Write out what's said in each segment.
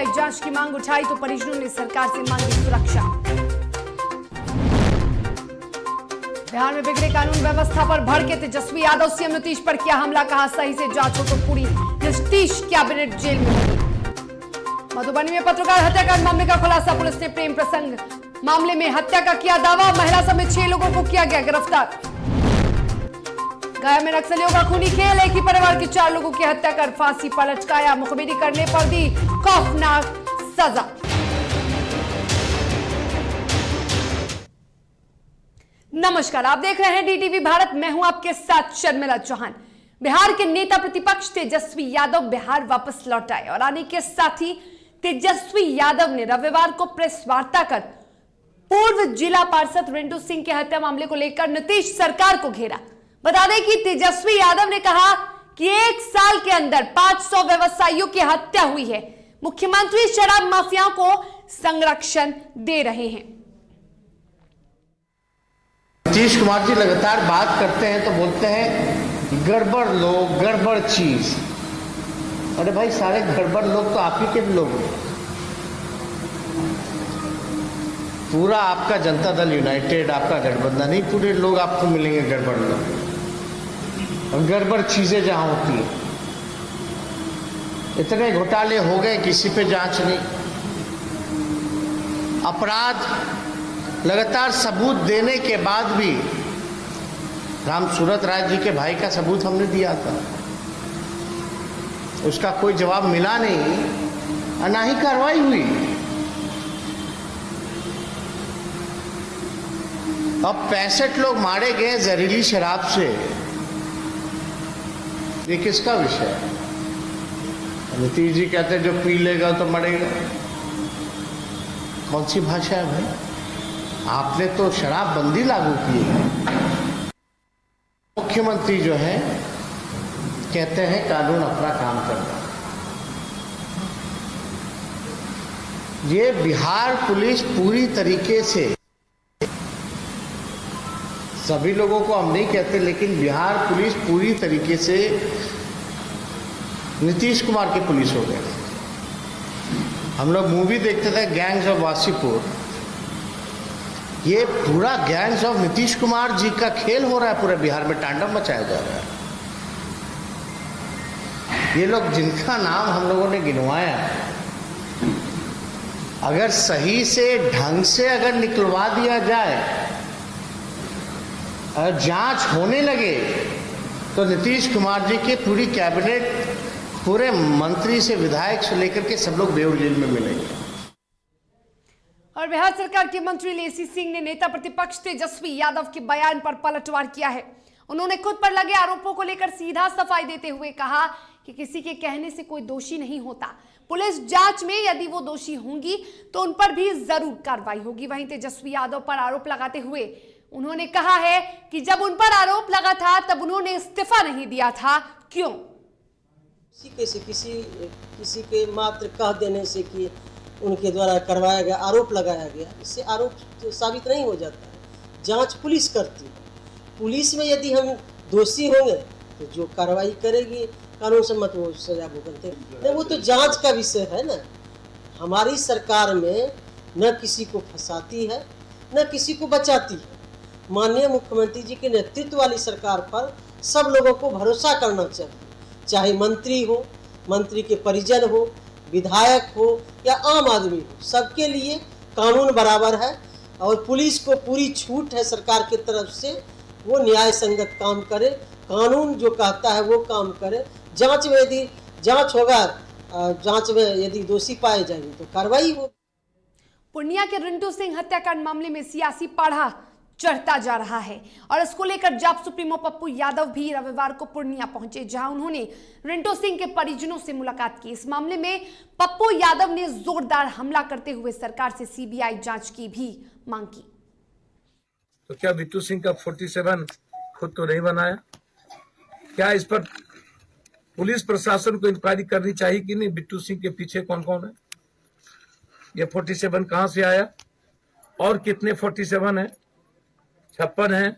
CBI जांच की मांग उठाई तो परिजनों ने सरकार से मांगी सुरक्षा। बिहार में बिगड़े कानून व्यवस्था पर भड़के तेजस्वी यादव, सीएम नीतीश पर किया हमला, कहा सही से जांच हो तो पूरी नीतीश कैबिनेट जेल में होगी। मधुबनी में पत्रकार हत्याकांड मामले का खुलासा, पुलिस ने प्रेम प्रसंग मामले में हत्या का किया दावा, महिला समेत 6 लोगों को किया गया गिरफ्तार। गया में नक्सलियों का खूनी खेल, एक ही परिवार के 4 लोगों की हत्या कर फांसी पर लटकाया, मुखबिरी करने पर दी खौफनाक सजा। नमस्कार, आप देख रहे हैं डीटीवी भारत, मैं हूं आपके साथ शर्मिला चौहान। बिहार के नेता प्रतिपक्ष तेजस्वी यादव बिहार वापस लौट आए और आने के साथ ही तेजस्वी यादव ने रविवार को प्रेस वार्ता कर पूर्व जिला पार्षद रिंटू सिंह की हत्या मामले को लेकर नीतीश सरकार को घेरा। बता दें कि तेजस्वी यादव ने कहा कि 1 साल के अंदर 500 व्यवसायियों की हत्या हुई है, मुख्यमंत्री शराब माफियाओं को संरक्षण दे रहे हैं। नीतीश कुमार जी लगातार बात करते हैं तो बोलते हैं गड़बड़ लोग, गड़बड़ चीज। अरे भाई, सारे गड़बड़ लोग तो आप ही के लोग हैं। पूरा आपका जनता दल यूनाइटेड, आपका गठबंधन, नहीं पूरे लोग आपको मिलेंगे गड़बड़ लोग और गड़बड़ चीजें जहां होती है। इतने घोटाले हो गए, किसी पे जांच नहीं। अपराध लगातार सबूत देने के बाद भी, राम सूरत राय जी के भाई का सबूत हमने दिया था, उसका कोई जवाब मिला नहीं और ना ही कार्रवाई हुई। अब 65 लोग मारे गए जहरीली शराब से, ये किसका विषय है? नीतीश जी कहते हैं जो पी लेगा तो मरेगा। कौन सी भाषा है भाई? आपने तो शराबबंदी लागू की है। मुख्यमंत्री जो है कहते हैं कानून अपना काम कर रहा है। ये बिहार पुलिस पूरी तरीके से, सभी लोगों को हम नहीं कहते, लेकिन बिहार पुलिस पूरी तरीके से नीतीश कुमार की पुलिस हो गई। हम लोग मूवी देखते थे गैंग्स ऑफ वासीपुर, ये पूरा गैंग्स ऑफ नीतीश कुमार जी का खेल हो रहा है। पूरे बिहार में तांडव मचाया जा रहा है। ये लोग जिनका नाम हम लोगों ने गिनवाया, अगर सही से ढंग से अगर निकलवा दिया जाए और जांच होने लगे तो नीतीश कुमार जी की पूरी कैबिनेट, पूरे मंत्री से विधायक से लेकर के सब लोग बेऊर जेल में मिलेंगे। और बिहार सरकार के मंत्री लेसी सिंह ने नेता प्रतिपक्ष तेजस्वी यादव के बयान पर पलटवार किया है। उन्होंने खुद पर लगे आरोपों को लेकर सीधा सफाई देते हुए कहा कि किसी के कहने से कोई दोषी नहीं होता। पुलिस जांच में यदि वो दोषी होंगी तो उन पर भी जरूर कार्रवाई होगी। वहीं तेजस्वी यादव पर आरोप लगाते हुए उन्होंने कहा है कि जब उन पर आरोप लगा था तब उन्होंने इस्तीफा नहीं दिया था। क्यों? किसी के मात्र कह देने से कि उनके द्वारा करवाया गया, आरोप लगाया गया, इससे आरोप तो साबित नहीं हो जाता है। जांच पुलिस करती है। पुलिस में यदि हम दोषी होंगे तो जो कार्रवाई करेगी कानून सम्मत वो सजा भुगतते हैं। वो तो जांच का विषय है ना। हमारी सरकार में न किसी को फंसाती है न किसी को बचाती है। माननीय मुख्यमंत्री जी के नेतृत्व वाली सरकार पर सब लोगों को भरोसा करना चाहिए, चाहे मंत्री हो, मंत्री के परिजन हो, विधायक हो या आम आदमी हो, सबके लिए कानून बराबर है और पुलिस को पूरी छूट है सरकार की तरफ से। वो न्याय संगत काम करे, कानून जो कहता है वो काम करे। जांच में यदि जांच होगा, जांच में यदि दोषी पाए जाएंगे तो कार्रवाई होगी। पूर्णिया के रिंटू सिंह हत्याकांड मामले में सियासी पाढ़ा चढ़ता जा रहा है और इसको लेकर जाप सुप्रीमो पप्पू यादव भी रविवार को पूर्णिया पहुंचे, जहां उन्होंने रिंटू सिंह के परिजनों से मुलाकात की। इस मामले में पप्पू यादव ने जोरदार हमला करते हुए सरकार से सीबीआई जांच की भी मांग की। तो क्या बिट्टू सिंह का 47 खुद तो नहीं बनाया? क्या इस पर पुलिस प्रशासन को इंक्वायरी करनी चाहिए कि नहीं? बिट्टू सिंह के पीछे कौन कौन है? ये 47 कहां से आया और कितने 47 है? 56 है।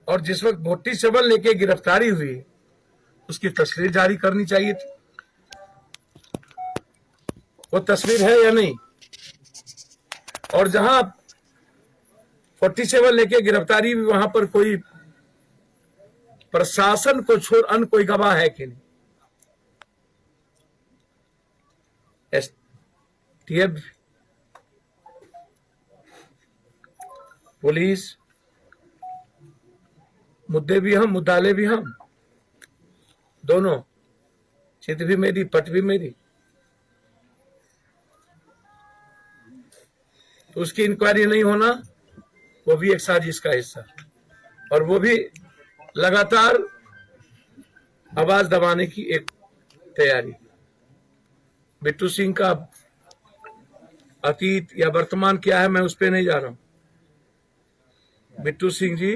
और जिस वक्त 47 लेके गिरफ्तारी हुई उसकी तस्वीर जारी करनी चाहिए थी। वो तस्वीर है या नहीं? और जहां 47 लेके गिरफ्तारी भी, वहां पर कोई प्रशासन को छोड़ अन्य कोई गवाह है कि नहीं? एसटीएफ, पुलिस, मुद्दे भी हम, मुद्दाले भी हम, दोनों, चित भी मेरी, पट भी मेरी। तो उसकी इंक्वायरी नहीं होना, वो भी एक साजिश का हिस्सा, और वो भी लगातार आवाज दबाने की एक तैयारी। बिट्टू सिंह का अतीत या वर्तमान क्या है, मैं उस पर नहीं जा रहा हूं। बिट्टू सिंह जी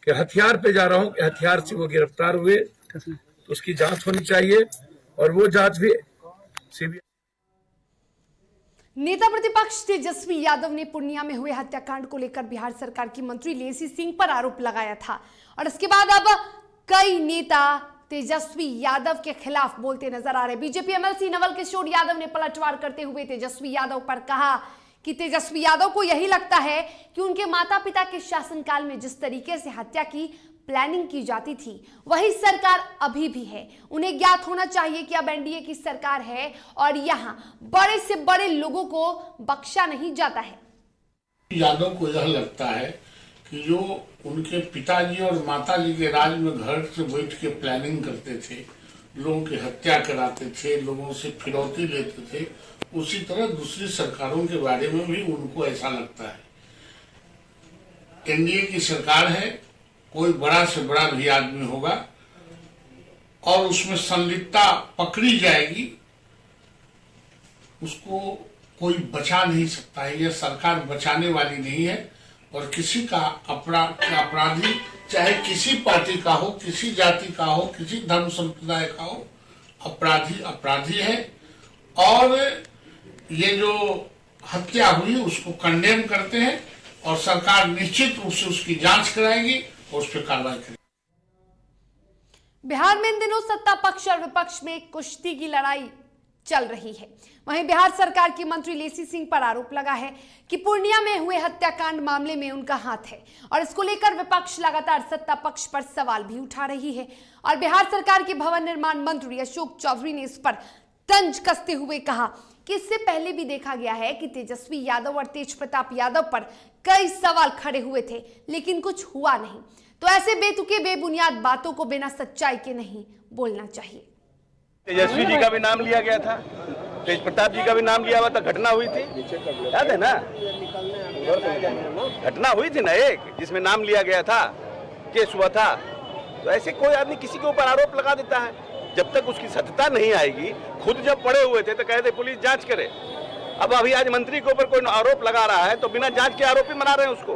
के हथियार पे जा रहा हूं कि हथियार से वो गिरफ्तार हुए, तो उसकी जांच होनी चाहिए, और वो जांच भी सीबीआई। नेता प्रतिपक्ष तेजस्वी यादव ने पूर्णिया में हुए हत्याकांड को लेकर बिहार सरकार की मंत्री लेसी सिंह पर आरोप लगाया था, और इसके बाद अब कई नेता तेजस्वी यादव के खिलाफ बोलते नजर आ रहे। बीजेपी एमएलसी नवल किशोर यादव ने पलटवार करते हुए तेजस्वी यादव पर कहा कि तेजस्वी यादव को यही लगता है कि उनके माता पिता के शासनकाल में जिस तरीके से हत्या की प्लानिंग की जाती थी, वही सरकार अभी भी है। उन्हें ज्ञात होना चाहिए कि अब एनडीए की सरकार है और यहां बड़े से बड़े लोगों को बख्शा नहीं जाता है। यादव को यह लगता है कि जो उनके पिताजी और माताजी के राज में घर से बैठ के प्लानिंग करते थे, लोगों की हत्या कराते थे, लोगों से फिरौती लेते थे, उसी तरह दूसरी सरकारों के बारे में भी उनको ऐसा लगता है। एनडीए की सरकार है, कोई बड़ा से बड़ा भी आदमी होगा और उसमें संलिप्तता पकड़ी जाएगी, उसको कोई बचा नहीं सकता है। यह सरकार बचाने वाली नहीं है, और किसी का अपराधी चाहे किसी पार्टी का हो, किसी जाति का हो, किसी धर्म संप्रदाय का हो, अपराधी अपराधी है। और ये जो हत्या हुई उसको कंडेम करते हैं, और सरकार निश्चित रूप से उसकी जांच कराएगी और उस पर कार्रवाई करेगी। बिहार में इन दिनों सत्ता पक्ष और विपक्ष में कुश्ती की लड़ाई चल रही है। वहीं बिहार सरकार की मंत्री लेसी सिंह पर आरोप लगा है कि पूर्णिया में हुए हत्याकांड मामले में उनका हाथ है, और इसको लेकर विपक्ष लगातार सत्ता पक्ष पर सवाल भी उठा रही है। और बिहार सरकार के भवन निर्माण मंत्री अशोक चौधरी ने इस पर तंज कसते हुए कहा कि इससे पहले भी देखा गया है कि तेजस्वी यादव और तेज प्रताप यादव पर कई सवाल खड़े हुए थे, लेकिन कुछ हुआ नहीं। तो ऐसे बेतुके बेबुनियाद बातों को बिना सच्चाई के नहीं बोलना चाहिए। तेजस्वी जी का भी नाम लिया गया था, तेज प्रताप जी का भी नाम लिया हुआ था, घटना हुई थी, याद है ना? घटना हुई थी ना एक, जिसमें नाम लिया गया था, केस हुआ था। तो ऐसे कोई आदमी किसी के ऊपर आरोप लगा देता है, जब तक उसकी सत्यता नहीं आएगी। खुद जब पड़े हुए थे तो कहते पुलिस जांच करे। अब अभी आज मंत्री के ऊपर कोई आरोप लगा रहा है तो बिना जांच के आरोपी बना रहे हैं उसको।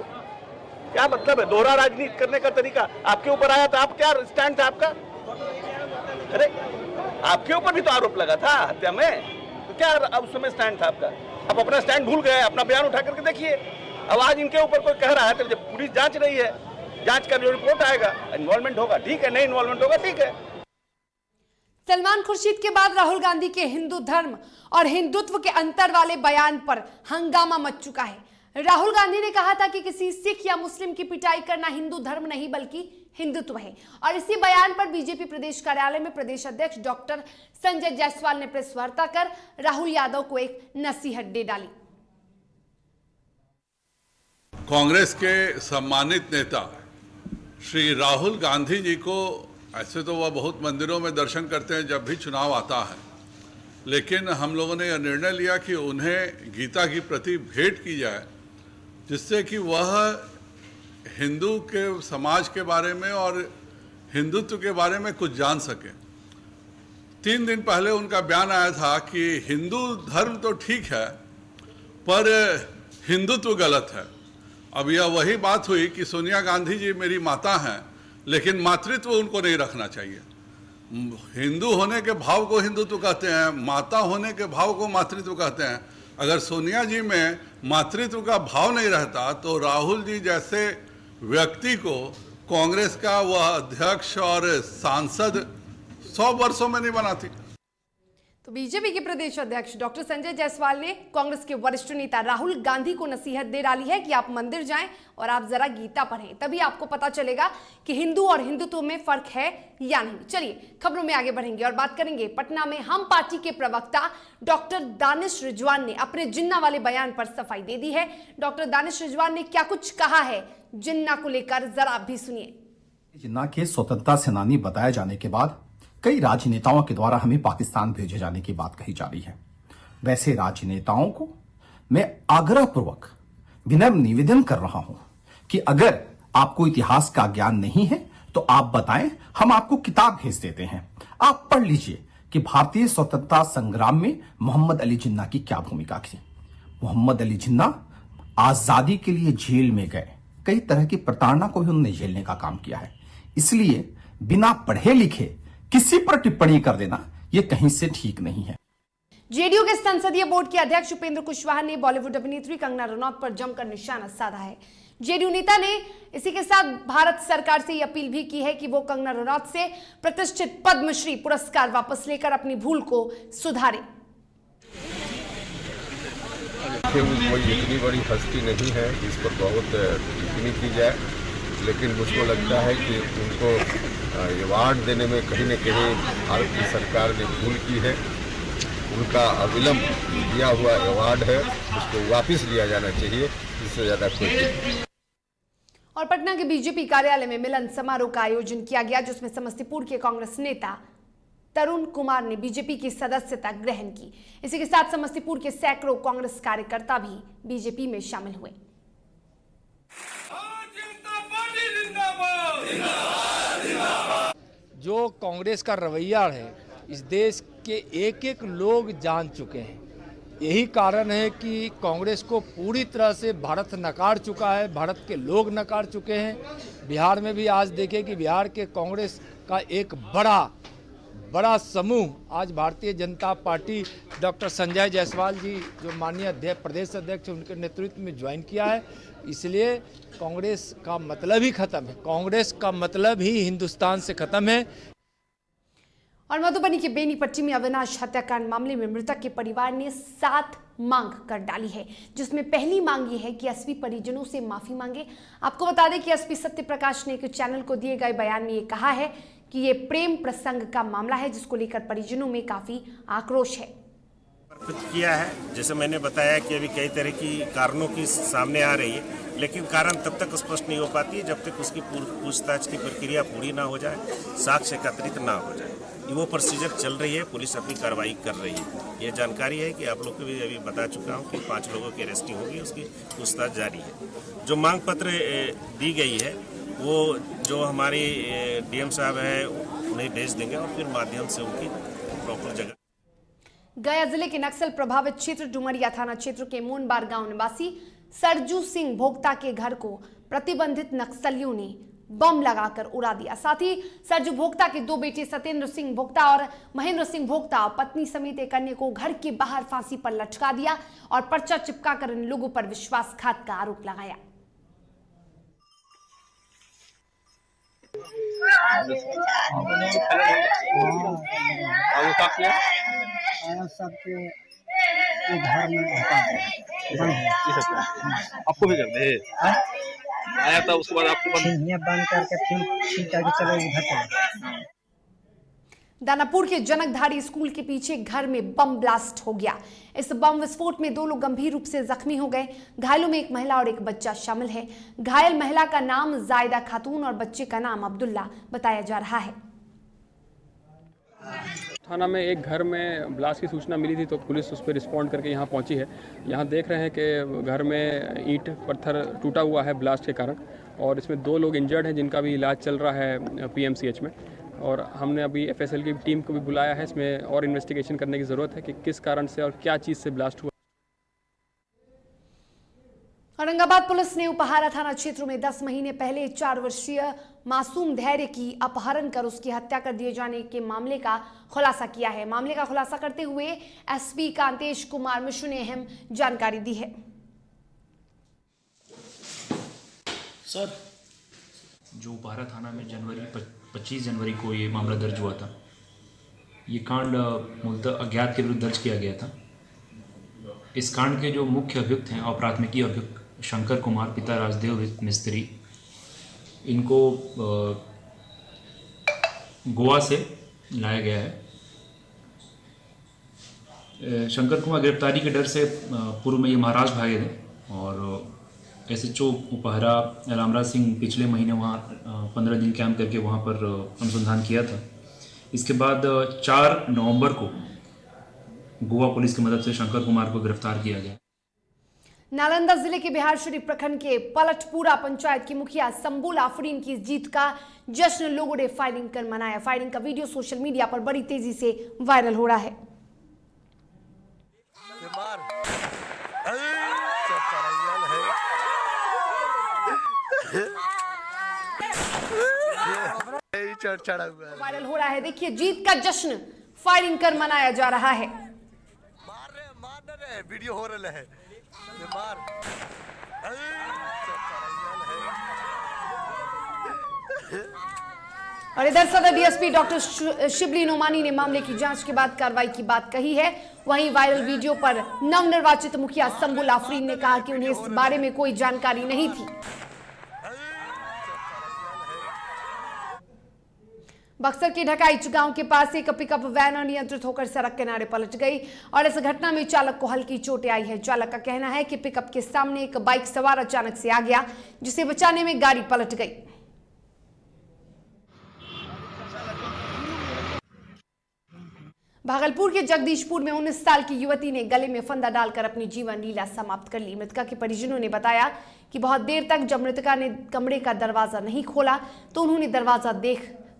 क्या मतलब है? दोहरा राजनीति करने का तरीका। आपके ऊपर आया तो आप क्या स्टैंड था आपका? अरे आपके ऊपर भी तो आरोप लगा था हत्या में, तो क्या अब उस समय स्टैंड था आपका? आप अपना स्टैंड भूल गए, अपना बयान उठा करके देखिए। अब आज इनके ऊपर कोई कह रहा है तो जब पुलिस जांच रही है, जांच का जो रिपोर्ट आएगा, इन्वॉल्वमेंट होगा ठीक है, नहीं इन्वॉल्वमेंट होगा ठीक है। सलमान खुर्शीद के बाद राहुल गांधी के हिंदू धर्म और हिंदुत्व के अंतर वाले बयान पर हंगामा मच चुका है। राहुल गांधी ने कहा था कि किसी सिख या मुस्लिम की पिटाई करना हिंदू धर्म नहीं बल्कि हिंदुत्व है, और इसी बयान पर बीजेपी प्रदेश कार्यालय में प्रदेश अध्यक्ष डॉक्टर संजय जायसवाल ने प्रेस वार्ता कर राहुल यादव को एक नसीहत दे डाली। कांग्रेस के सम्मानित नेता श्री राहुल गांधी जी को, ऐसे तो वह बहुत मंदिरों में दर्शन करते हैं जब भी चुनाव आता है, लेकिन हम लोगों ने यह निर्णय लिया कि उन्हें गीता की प्रति भेंट की जाए, जिससे कि वह हिंदू के समाज के बारे में और हिंदुत्व के बारे में कुछ जान सके। 3 दिन पहले उनका बयान आया था कि हिंदू धर्म तो ठीक है पर हिंदुत्व गलत है। अब यह वही बात हुई कि सोनिया गांधी जी मेरी माता हैं, लेकिन मातृत्व उनको नहीं रखना चाहिए। हिंदू होने के भाव को हिंदुत्व कहते हैं, माता होने के भाव को मातृत्व कहते हैं। अगर सोनिया जी में मातृत्व का भाव नहीं रहता तो राहुल जी जैसे व्यक्ति को कांग्रेस का वह अध्यक्ष और सांसद 100 वर्षों में नहीं बनाती। तो बीजेपी के प्रदेश अध्यक्ष डॉक्टर संजय जायसवाल ने कांग्रेस के वरिष्ठ नेता राहुल गांधी को नसीहत दे डाली है कि आप मंदिर जाएं और आप जरा गीता पढ़ें, तभी आपको पता चलेगा कि हिंदू और हिंदुत्व में फर्क है या नहीं। चलिए खबरों में आगे बढ़ेंगे और बात करेंगे पटना में हम पार्टी के प्रवक्ता डॉक्टर दानिश रिजवान ने अपने जिन्ना वाले बयान पर सफाई दे दी है। डॉक्टर दानिश रिजवान ने क्या कुछ कहा है जिन्ना को लेकर, जरा आप भी सुनिए। जिन्ना के स्वतंत्रता सेनानी बताए जाने के बाद कई राजनेताओं के द्वारा हमें पाकिस्तान भेजे जाने की बात कही जा रही है। वैसे राजनेताओं को मैं आग्रहपूर्वक विनम्र निवेदन कर रहा हूं कि अगर आपको इतिहास का ज्ञान नहीं है तो आप बताएं, हम आपको किताब भेज देते हैं, आप पढ़ लीजिए कि भारतीय स्वतंत्रता संग्राम में मोहम्मद अली जिन्ना की क्या भूमिका थी। मोहम्मद अली जिन्ना आजादी के लिए जेल में गए, कई तरह की प्रताड़ना को भी उन्होंने झेलने का काम किया है। इसलिए बिना पढ़े लिखे किसी पर टिप्पणी कर देना यह कहीं से ठीक नहीं है। जेडीयू के संसदीय बोर्ड के अध्यक्ष उपेंद्र कुशवाहा ने बॉलीवुड अभिनेत्री कंगना रनौत पर जमकर निशाना साधा है। जेडीयू नेता ने इसी के साथ भारत सरकार से यह अपील भी की है कि वो कंगना रनौत से प्रतिष्ठित पद्मश्री पुरस्कार वापस लेकर अपनी भूल को सुधारे। कोई इतनी बड़ी हस्ती नहीं है जिस पर बहुत टिप्पणी की जाए, लेकिन मुझको लगता है कि उनको अवार्ड देने में कहीं न कहीं भारत की सरकार ने भूल की है। उनका अविलंब दिया हुआ अवार्ड है, उसको वापस लिया जाना चाहिए, इससे ज़्यादा कोई नहीं। और पटना के बीजेपी कार्यालय में मिलन समारोह का आयोजन किया गया, जिसमें समस्तीपुर के कांग्रेस नेता तरुण कुमार ने बीजेपी की सदस्यता ग्रहण की। इसी के साथ समस्तीपुर के सैकड़ों कांग्रेस कार्यकर्ता भी बीजेपी में शामिल हुए। जो कांग्रेस का रवैया है इस देश के एक एक लोग जान चुके हैं। यही कारण है कि कांग्रेस को पूरी तरह से भारत नकार चुका है, भारत के लोग नकार चुके हैं। बिहार में भी आज देखें कि बिहार के कांग्रेस का एक बड़ा समूह आज भारतीय जनता पार्टी डॉक्टर संजय जायसवाल जी जो माननीय प्रदेश अध्यक्ष उनके नेतृत्व में ज्वाइन किया है। इसलिए कांग्रेस का मतलब ही खत्म है, कांग्रेस का मतलब ही हिंदुस्तान से खत्म है। और मधुबनी के बेनीपट्टी में अविनाश हत्याकांड मामले में मृतक के परिवार ने 7 मांग कर डाली है, जिसमें पहली मांग ये है कि एसपी परिजनों से माफी मांगे। आपको बता दें कि एसपी सत्यप्रकाश ने एक चैनल को दिए गए बयान में ये कहा है कि ये प्रेम प्रसंग का मामला है, जिसको लेकर परिजनों में काफी आक्रोश है। किया है, जैसे मैंने बताया कि अभी कई तरह की कारणों की सामने आ रही है, लेकिन कारण तब तक स्पष्ट नहीं हो पाती है जब तक उसकी पूछताछ की प्रक्रिया पूरी ना हो जाए, साक्ष्य एकत्रित ना हो जाए। वो प्रोसीजर चल रही है, पुलिस अपनी कार्रवाई कर रही है। ये जानकारी है कि आप लोग को भी अभी बता चुका हूँ कि 5 लोगों की अरेस्टिंग होगी, उसकी पूछताछ जारी है। जो मांग पत्र दी गई है वो जो हमारी डीएम साहब है उन्हें भेज देंगे और फिर माध्यम से उनकी प्रॉपर जगह। गया जिले के नक्सल प्रभावित क्षेत्र डुमरिया थाना क्षेत्र के मोनबार गांव निवासी सरजू सिंह भोक्ता के घर को प्रतिबंधित नक्सलियों ने बम लगाकर उड़ा दिया। साथ ही सरजू भोक्ता के 2 बेटे सत्येंद्र सिंह भोक्ता और महेंद्र सिंह भोक्ता पत्नी समेत एक अन्य को घर के बाहर फांसी पर लटका दिया और पर्चा चिपकाकर इन लोगों पर विश्वासघात का आरोप लगाया। आपको भी कर दे आया था, उसके बाद आपको बंद करके फिर चले घर। दानापुर के जनकधारी स्कूल के पीछे घर में बम ब्लास्ट हो गया। इस बम विस्फोट में 2 लोग गंभीर रूप से जख्मी हो गए। घायलों में एक महिला और एक बच्चा शामिल है। घायल महिला का नाम जायदा खातून और बच्चे का नाम अब्दुल्ला बताया जा रहा है। थाना में एक घर में ब्लास्ट की सूचना मिली थी तो पुलिस उस पर रिस्पॉन्ड करके यहाँ पहुँची है। यहाँ देख रहे हैं कि घर में ईंट पत्थर टूटा हुआ है ब्लास्ट के कारण, और इसमें 2 लोग इंजर्ड हैं जिनका भी इलाज चल रहा है पीएमसीएच में। और हमने अभी एफएसएल की टीम को भी बुलाया है, इसमें और इन्वेस्टिगेशन करने की ज़रूरत है कि किस कारण से और क्या चीज़ से ब्लास्ट हुआ। औरंगाबाद पुलिस ने उपहारा थाना क्षेत्र में 10 महीने पहले 4 वर्षीय मासूम धैर्य की अपहरण कर उसकी हत्या कर दिए जाने के मामले का खुलासा किया है। मामले का खुलासा करते हुए एसपी कांतेश कुमार मिश्र ने अहम जानकारी दी है। सर, जो उपहारा थाना में 25 जनवरी को ये मामला दर्ज हुआ था, ये कांड मूलतः अज्ञात के विरुद्ध दर्ज किया गया था। इस कांड के जो मुख्य अभियुक्त हैं, अपराधमिकी अभियुक्त शंकर कुमार पिता राजदेव मिस्त्री, इनको गोवा से लाया गया है। शंकर कुमार गिरफ्तारी के डर से पूर्व में ये महाराष्ट्र भागे थे और SHO उपहरा रामराज सिंह पिछले महीने वहाँ 15 दिन कैंप करके वहाँ पर अनुसंधान किया था। इसके बाद 4 नवंबर को गोवा पुलिस की मदद से शंकर कुमार को गिरफ्तार किया गया। नालंदा जिले के बिहार शरीफ प्रखंड के पलटपुरा पंचायत की मुखिया संबुल आफरीन की जीत का जश्न लोगों ने फायरिंग कर मनाया। फायरिंग का वीडियो सोशल मीडिया पर बड़ी तेजी से वायरल हो रहा है। वायरल हो रहा है। देखिए, जीत का जश्न फायरिंग कर मनाया जा रहा है। वीडियो हो रहा है। और इधर सदर DSP डॉक्टर शिबली नोमानी ने मामले की जांच के बाद कार्रवाई की बात कही है। वहीं वायरल वीडियो पर नवनिर्वाचित मुखिया संबुल आफरीन ने कहा कि उन्हें इस बारे में कोई जानकारी नहीं थी। बक्सर के ढकाईच गांव के पास एक पिकअप वैन अनियंत्रित होकर सड़क किनारे पलट गई और इस घटना में चालक को हल्की चोटें आई है। चालक का कहना है कि पिकअप के सामने एक बाइक सवार अचानक से आ गया, जिसे बचाने में गाड़ी पलट गई। भागलपुर के जगदीशपुर में 19 साल की युवती ने गले में फंदा डालकर अपनी जीवन लीला समाप्त कर ली। मृतका के परिजनों ने बताया कि बहुत देर तक जब मृतका ने कमरे का दरवाजा नहीं खोला तो उन्होंने दरवाजा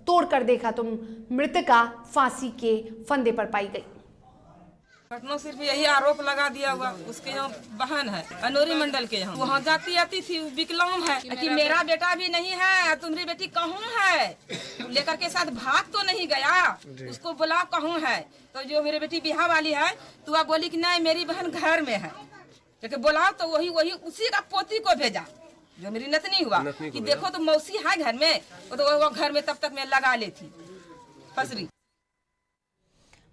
तोड़कर देखा तो मृतका फांसी के फंदे पर पाई गई। घटना सिर्फ यही आरोप लगा दिया हुआ। उसके यहाँ बहन है अनोरी मंडल के यहाँ, वहाँ जाती आती थी, विकलांग है कि मेरा बेटा भी नहीं है, तुम्हारी बेटी कहूँ है, लेकर के साथ भाग तो नहीं गया, उसको बुला कहूँ है। तो जो मेरी बेटी बिहार वाली है तो वह बोली कि नहीं मेरी बहन घर में है, लेकिन बुलाओ तो वही उसी का पोती को भेजा जो मेरी नतनी हुआ कि देखो तो मौसी है घर में, तो वो घर में तब तक मैं लगा लेती फसरी।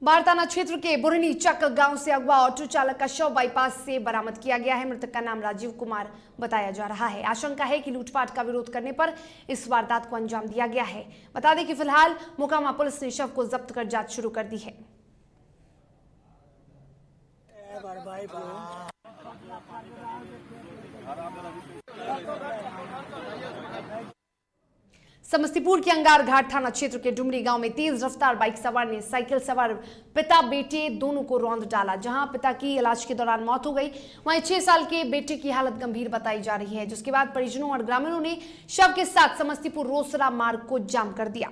बाढ़ थाना क्षेत्र के बुरनी चक गांव से अगवा ऑटो चालक का शव बाईपास से बरामद किया गया है। मृतक का नाम राजीव कुमार बताया जा रहा है। आशंका है कि लूटपाट का विरोध करने पर इस वारदात को अंजाम दिया गया है। बता दें कि फिलहाल मोकामा पुलिस ने शव को जब्त कर जांच शुरू कर दी है। समस्तीपुर के अंगार घाट थाना क्षेत्र के डुमरी गांव में तेज रफ्तार बाइक सवार ने साइकिल सवार पिता बेटे दोनों को रौंद डाला। जहां पिता की इलाज के दौरान मौत हो गई, वहीं 6 साल के बेटे की हालत गंभीर बताई जा रही है, जिसके बाद परिजनों और ग्रामीणों ने शव के साथ समस्तीपुर रोसड़ा मार्ग को जाम कर दिया।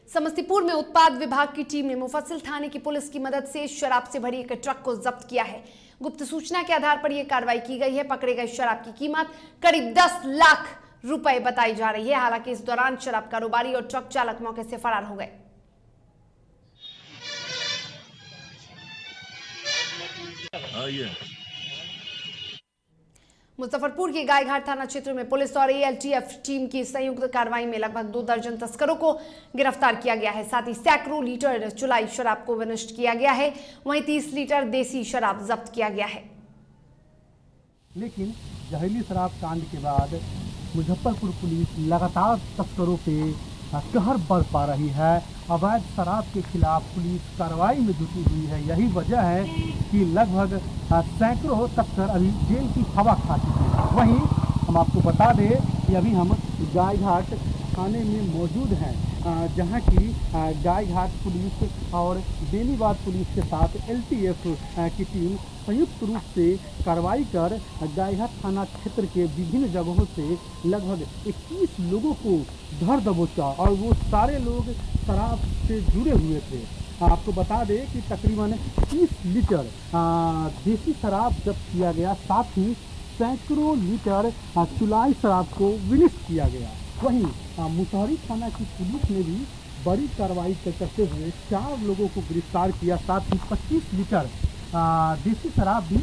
समस्तीपुर में उत्पाद विभाग की टीम ने मुफस्सिल थाने की पुलिस की मदद से शराब से भरी एक ट्रक को जब्त किया है। गुप्त सूचना के आधार पर यह कार्रवाई की गई है। पकड़े गए शराब की कीमत करीब 10 लाख रुपए बताई जा रही है। हालांकि इस दौरान शराब कारोबारी और ट्रक चालक मौके से फरार हो गए। मुजफ्फरपुर के गायघाट थाना क्षेत्र में पुलिस और ALTF टीम की संयुक्त कार्रवाई में लगभग 2 दर्जन तस्करों को गिरफ्तार किया गया है। साथ ही सैकड़ों लीटर चुलाई शराब को विनष्ट किया गया है। वहीं 30 लीटर देसी शराब जब्त किया गया है। लेकिन जहरीली शराब कांड के बाद मुजफ्फरपुर पुलिस लगातार तस्करों पे कहर बरपा रही है। अवैध शराब के खिलाफ पुलिस कार्रवाई में जुटी हुई है। यही वजह है कि लगभग सैकड़ों तस्कर अभी जेल की हवा खा चुके हैं। वहीं हम आपको बता दें कि अभी हम गायघाट थाने में मौजूद हैं, जहां की गायघाट पुलिस और बेनीबाद पुलिस के साथ LTF की टीम संयुक्त रूप से कार्रवाई कर गायघाट थाना क्षेत्र के विभिन्न जगहों से लगभग 21 लोगों को धर दबोचा और वो सारे लोग शराब से जुड़े हुए थे। आपको बता दें कि तकरीबन 30 लीटर देसी शराब जब्त किया गया, साथ ही सैकड़ों लीटर चुलाई शराब को विनिष्ट किया गया। वहीं मुसहरी थाना की पुलिस ने भी बड़ी कार्रवाई करते हुए 4 लोगों को गिरफ्तार किया, साथ ही 25 लीटर देसी शराब भी।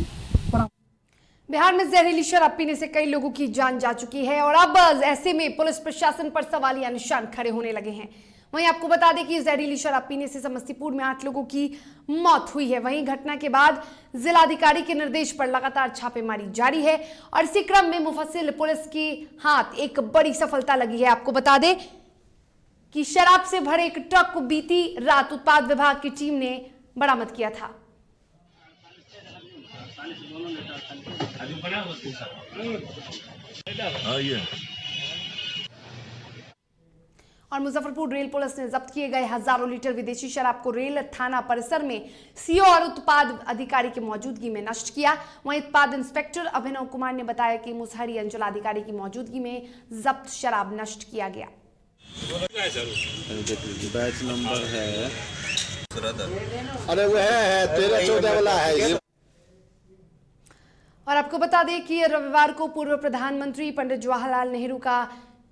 बिहार में जहरीली शराब पीने से कई लोगों की जान जा चुकी है और अब ऐसे में पुलिस प्रशासन पर सवालिया निशान खड़े होने लगे हैं। वहीं आपको बता दें कि जहरीली शराब पीने से समस्तीपुर में 8 लोगों की मौत हुई है। वहीं घटना के बाद जिलाधिकारी के निर्देश पर लगातार छापेमारी जारी है और इसी क्रम में मुफस्सिल पुलिस के हाथ एक बड़ी सफलता लगी है। आपको बता दें कि शराब से भरे एक ट्रक को बीती रात उत्पाद विभाग की टीम ने बरामद किया था। और मुजफ्फरपुर रेल पुलिस ने जब्त किए गए हजारों लीटर विदेशी शराब को रेल थाना परिसर में सीओ और उत्पाद अधिकारी की मौजूदगी में नष्ट किया। वहीं उत्पाद इंस्पेक्टर अभिनव कुमार ने बताया कि मुसहरी अंचलाधिकारी की मौजूदगी में जब्त शराब नष्ट किया गया। बैच नंबर है, अरे वो है 13-14 वाला है। और आपको बता दें कि रविवार को पूर्व प्रधानमंत्री पंडित जवाहरलाल नेहरू का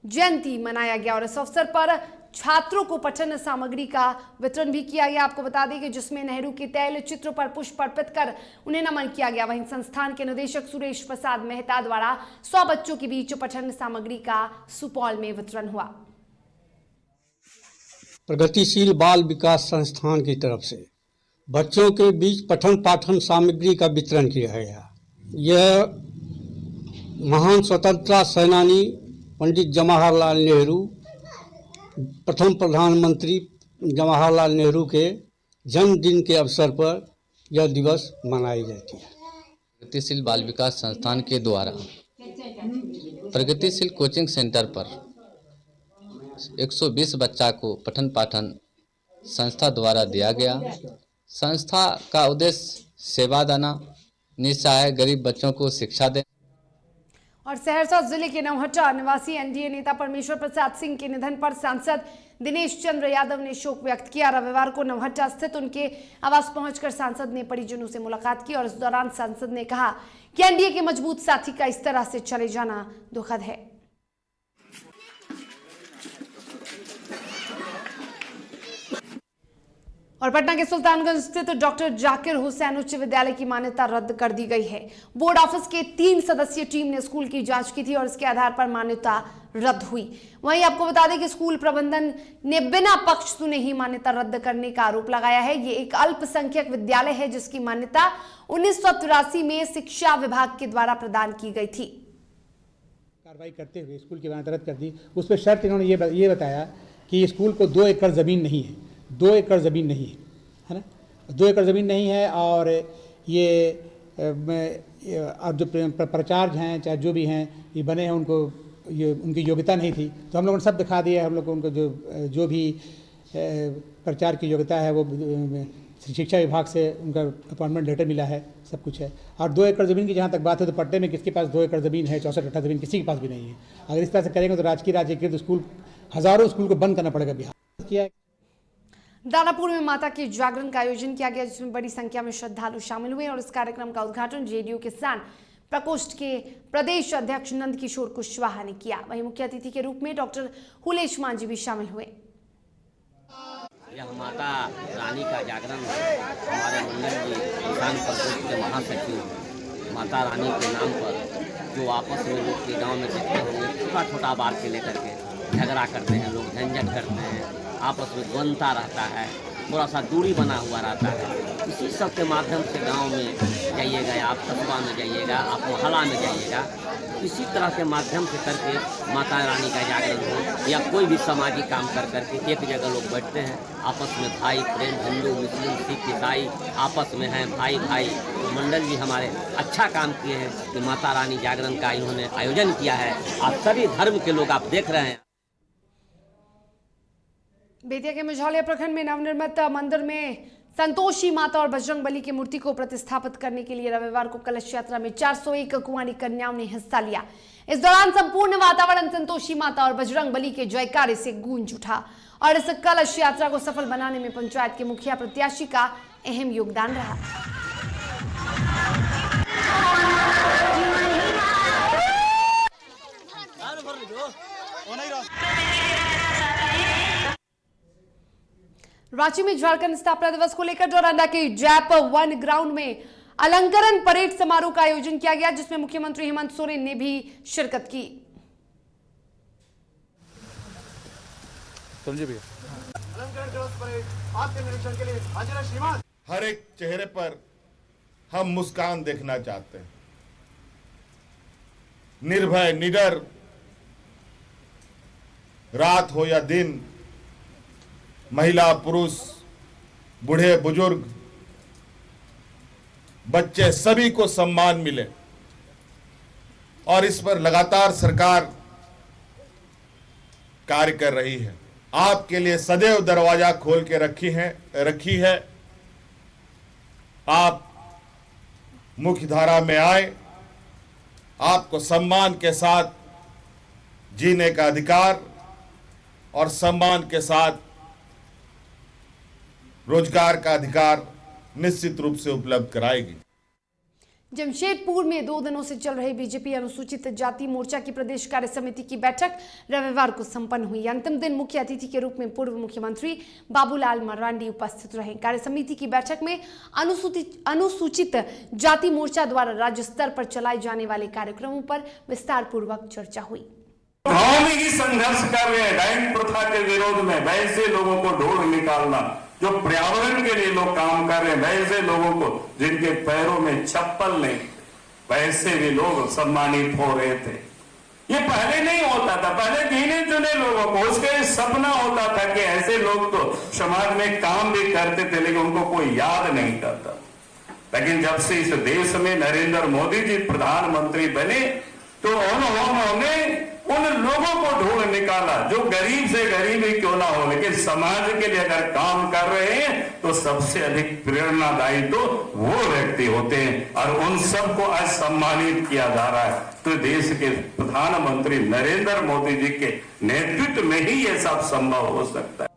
जयंती मनाया गया और इस अवसर पर छात्रों को पठन सामग्री का वितरण भी किया गया। आपको बता दें कि जिसमें नेहरू के तैल चित्र पर पुष्प अर्पित कर उन्हें नमन किया गया। वहीं संस्थान के निदेशक सुरेश प्रसाद मेहता द्वारा 100 बच्चों के बीच पठन सामग्री का सुपौल में वितरण हुआ। प्रगतिशील बाल विकास संस्थान की तरफ से बच्चों के बीच पठन पाठन सामग्री का वितरण किया गया। यह महान स्वतंत्रता सेनानी पंडित जवाहरलाल नेहरू, प्रथम प्रधानमंत्री जवाहरलाल नेहरू के जन्मदिन के अवसर पर यह दिवस मनाई जाती है। प्रगतिशील बाल विकास संस्थान के द्वारा प्रगतिशील कोचिंग सेंटर पर 120 बच्चा को पठन पाठन संस्था द्वारा दिया गया। संस्था का उद्देश्य सेवा देना, निस्सहाय गरीब बच्चों को शिक्षा देना। और सहरसा जिले के नौहट्टा निवासी एनडीए नेता परमेश्वर प्रसाद सिंह के निधन पर सांसद दिनेश चंद्र यादव ने शोक व्यक्त किया। रविवार को नौहट्टा स्थित उनके आवास पहुंचकर सांसद ने परिजनों से मुलाकात की और इस दौरान सांसद ने कहा कि एनडीए के मजबूत साथी का इस तरह से चले जाना दुखद है। और पटना के सुल्तानगंज स्थित डॉक्टर जाकिर हुसैन उच्च विद्यालय की मान्यता रद्द कर दी गई है। बोर्ड ऑफिस के 3 सदस्यीय टीम ने स्कूल की जांच की थी और इसके आधार पर मान्यता रद्द हुई। वहीं आपको बता दें कि स्कूल प्रबंधन ने बिना पक्ष सुने ही मान्यता रद्द करने का आरोप लगाया है। ये एक अल्पसंख्यक विद्यालय है जिसकी मान्यता 1983 में शिक्षा विभाग के द्वारा प्रदान की गई थी। कार्रवाई करते हुए स्कूल की मान्यता रद्द कर दी। उस पर शर्त इन्होंने ये बताया कि स्कूल को 2 एकड़ ज़मीन नहीं है, 2 एकड़ ज़मीन नहीं है ना, 2 एकड़ ज़मीन नहीं है। और ये अब जो प्राचार्य हैं चाहे जो भी हैं ये बने हैं, उनको ये उनकी योग्यता नहीं थी। तो हम लोगों ने सब दिखा दिया है। हम लोग को उनको जो भी प्राचार्य की योग्यता है वो शिक्षा विभाग से उनका अपॉइंटमेंट लेटर मिला है, सब कुछ है। और 2 एकड़ ज़मीन की जहाँ तक बात है तो पट्टे में किसके पास 2 एकड़ ज़मीन है, 64 कट्ठा ज़मीन किसी के पास भी नहीं है। अगर इस तरह से करेंगे तो राजकीय राज्य स्कूल हज़ारों स्कूल को बंद करना पड़ेगा। बिहार किया है। दानापुर में माता के जागरण का आयोजन किया गया जिसमें बड़ी संख्या में श्रद्धालु शामिल हुए और इस कार्यक्रम का उद्घाटन जेडीयू किसान प्रकोष्ठ के प्रदेश अध्यक्ष नंद किशोर कुशवाहा ने किया। वहीं मुख्य अतिथि के रूप में डॉक्टर हुलेश मांझी भी शामिल हुए। यह माता रानी का जागरण हमारे मंडल जी किसान प्रकोष्ठ के महासचिव माता रानी के नाम पर जो आपस में लोग के गाँव में देखते होंगे छोटा बात से लेकर के झगड़ा करते हैं, लोग झंझट करते हैं, आपस में द्वंद्वता रहता है, थोड़ा सा दूरी बना हुआ रहता है। इसी सब के माध्यम से गांव में जाइएगा, आप कस्बा में जाइएगा, आप मोहल्ला में जाइएगा, इसी तरह के माध्यम से करके माता रानी का जागरण हो या कोई भी सामाजिक काम कर करके एक जगह लोग बैठते हैं, आपस में भाई प्रेम, हिंदू मुस्लिम सिख ईसाई आपस में हैं भाई भाई। तो मंडल जी हमारे अच्छा काम किए हैं कि माता रानी जागरण का इन्होंने आयोजन किया है। आप सभी धर्म के लोग आप देख रहे हैं। बेतिया के मझौलिया प्रखंड में नवनिर्मित मंदिर में संतोषी माता और बजरंग बली की मूर्ति को प्रतिस्थापित करने के लिए रविवार को कलश यात्रा में 401 कुंवारी कन्याओं ने हिस्सा लिया। इस दौरान संपूर्ण वातावरण संतोषी माता और बजरंग बली के जयकारे से गूंज उठा और इस कलश यात्रा को सफल बनाने में पंचायत के मुखिया प्रत्याशी का अहम योगदान रहा। रांची में झारखंड स्थापना दिवस को लेकर डोरंडा के जैप 1 ग्राउंड में अलंकरण परेड समारोह का आयोजन किया गया, जिसमें मुख्यमंत्री हेमंत सोरेन ने भी शिरकत की। आपके निरीक्षण के लिए हाजिर है श्रीमान। हर एक चेहरे पर हम मुस्कान देखना चाहते हैं, निर्भय निडर, रात हो या दिन, महिला पुरुष, बूढ़े बुजुर्ग, बच्चे, सभी को सम्मान मिले। और इस पर लगातार सरकार कार्य कर रही है। आपके लिए सदैव दरवाजा खोल के रखी है। आप मुख्य धारा में आए, आपको सम्मान के साथ जीने का अधिकार और सम्मान के साथ रोजगार का अधिकार निश्चित रूप से उपलब्ध कराएगी। जमशेदपुर में 2 दिनों से चल रही बीजेपी अनुसूचित जाति मोर्चा की प्रदेश कार्य समिति की बैठक रविवार को संपन्न हुई। अंतिम दिन मुख्य अतिथि के रूप में पूर्व मुख्यमंत्री बाबूलाल मरांडी उपस्थित रहे। कार्य समिति की बैठक में अनुसूचित जाति मोर्चा द्वारा राज्य स्तर पर चलाए जाने वाले कार्यक्रमों पर विस्तार पूर्वक चर्चा हुई। गांव में ही संघर्ष कर रहे हैं डाइन प्रथा के विरोध में, वैसे लोगों को ढूंढ निकालना। जो पर्यावरण के लिए लोग काम कर रहे हैं, वैसे लोगों को जिनके पैरों में चप्पल नहीं, वैसे भी लोग सम्मानित हो रहे थे। ये पहले नहीं होता था, पहले गिने चुने लोगों को उसका सपना होता था कि ऐसे लोग तो समाज में काम भी करते थे, लेकिन उनको कोई याद नहीं करता। लेकिन जब से इस देश में नरेंद्र मोदी जी प्रधानमंत्री बने, तो उन्होंने उन लोगों को ढूंढ निकाला जो गरीब से गरीब ही क्यों ना हो, लेकिन समाज के लिए अगर काम कर रहे हैं तो सबसे अधिक प्रेरणादायी तो वो व्यक्ति होते हैं, और उन सबको आज सम्मानित किया जा रहा है। तो देश के प्रधानमंत्री नरेंद्र मोदी जी के नेतृत्व में ही ये सब संभव हो सकता है।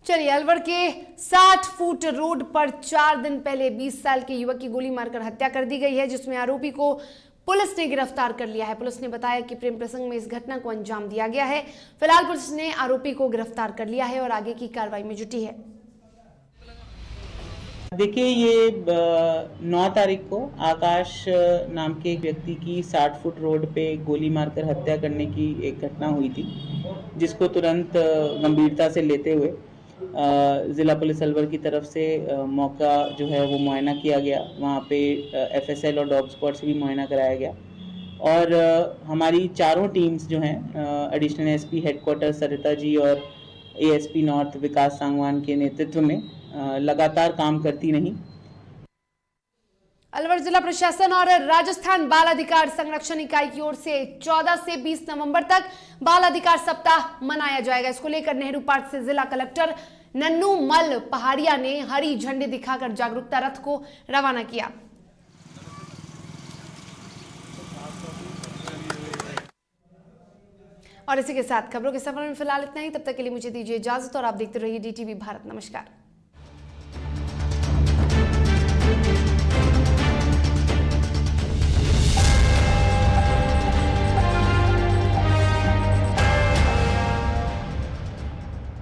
चलिए, अलवर के 60 फुट रोड पर 4 दिन पहले 20 साल के युवक की गोली मारकर हत्या कर दी गई है, जिसमें आरोपी को पुलिस ने गिरफ्तार कर लिया है। पुलिस ने बताया कि प्रेम प्रसंग में इस घटना को अंजाम दिया गया है। फिलहाल पुलिस ने आरोपी को गिरफ्तार कर लिया है और आगे की कार्रवाई में जुटी है। देखिए, ये 9 तारीख को आकाश नाम के एक व्यक्ति की 60 फुट रोड पे गोली मारकर हत्या करने की एक घटना हुई थी, जिसको तुरंत गंभीरता से लेते हुए ज़िला पुलिस अलवर की तरफ से मौका जो है वो मुआयना किया गया। वहाँ पे FSL और डॉग स्क्वाड से भी मुआयना कराया गया, और हमारी चारों टीम्स जो हैं additional SP headquarter Sarita ji और ASP नॉर्थ विकास सांगवान के नेतृत्व में लगातार काम करती रहीं। अलवर जिला प्रशासन और राजस्थान बाल अधिकार संरक्षण इकाई की ओर से 14 से 20 नवंबर तक बाल अधिकार सप्ताह मनाया जाएगा। इसको लेकर नेहरू पार्क से जिला कलेक्टर नन्नू मल पहाड़िया ने हरी झंडी दिखाकर जागरूकता रथ को रवाना किया। और इसी के साथ खबरों के सफर में फिलहाल इतना ही। तब तक के लिए मुझे दीजिए इजाजत और आप देखते रहिए DTV भारत। नमस्कार।